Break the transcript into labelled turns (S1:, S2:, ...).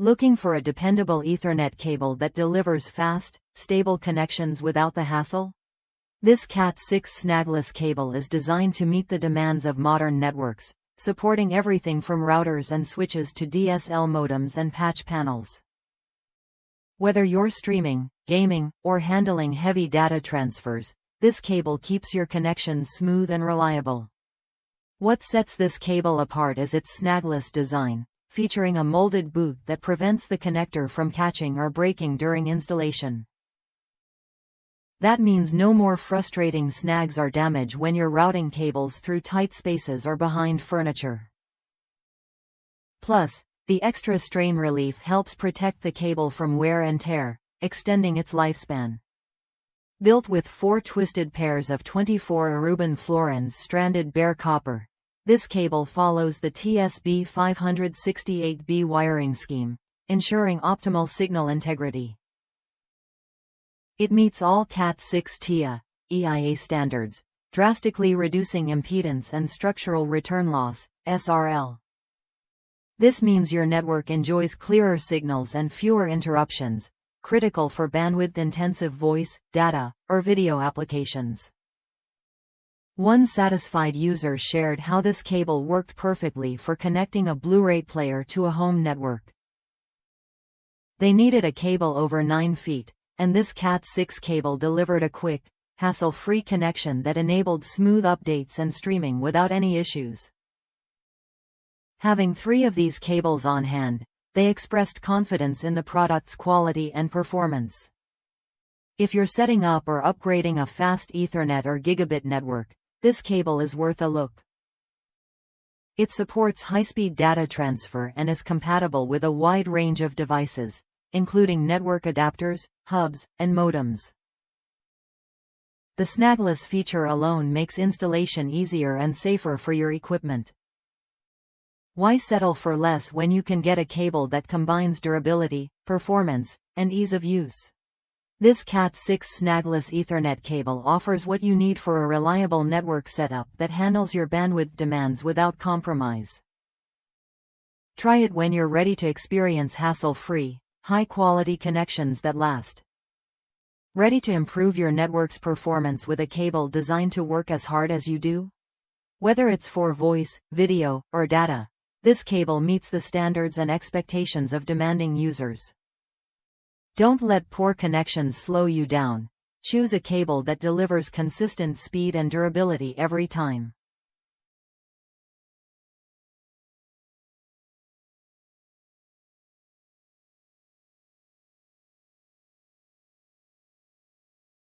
S1: Looking for a dependable Ethernet cable that delivers fast, stable connections without the hassle? This Cat6 Snagless cable is designed to meet the demands of modern networks, supporting everything from routers and switches to DSL modems and patch panels. Whether you're streaming, gaming, or handling heavy data transfers, this cable keeps your connections smooth and reliable. What sets this cable apart is its snagless design, featuring a molded boot that prevents the connector from catching or breaking during installation. That means no more frustrating snags or damage when you're routing cables through tight spaces or behind furniture. Plus, the extra strain relief helps protect the cable from wear and tear, extending its lifespan. Built with 4 twisted pairs of 24 Aruban fluorines stranded bare copper, this cable follows the TSB 568B wiring scheme, ensuring optimal signal integrity. It meets all Cat6 TIA standards, drastically reducing impedance and structural return loss (SRL). This means your network enjoys clearer signals and fewer interruptions, critical for bandwidth-intensive voice, data, or video applications. One satisfied user shared how this cable worked perfectly for connecting a Blu-ray player to a home network. They needed a cable over 9 feet, and this Cat6 cable delivered a quick, hassle-free connection that enabled smooth updates and streaming without any issues. Having 3 of these cables on hand, they expressed confidence in the product's quality and performance. If you're setting up or upgrading a fast Ethernet or gigabit network, this cable is worth a look. It supports high-speed data transfer and is compatible with a wide range of devices, including network adapters, hubs, and modems. The snagless feature alone makes installation easier and safer for your equipment. Why settle for less when you can get a cable that combines durability, performance, and ease of use? This Cat6 Snagless Ethernet cable offers what you need for a reliable network setup that handles your bandwidth demands without compromise. Try it when you're ready to experience hassle-free, high-quality connections that last. Ready to improve your network's performance with a cable designed to work as hard as you do? Whether it's for voice, video, or data, this cable meets the standards and expectations of demanding users. Don't let poor connections slow you down. Choose a cable that delivers consistent speed and durability every time.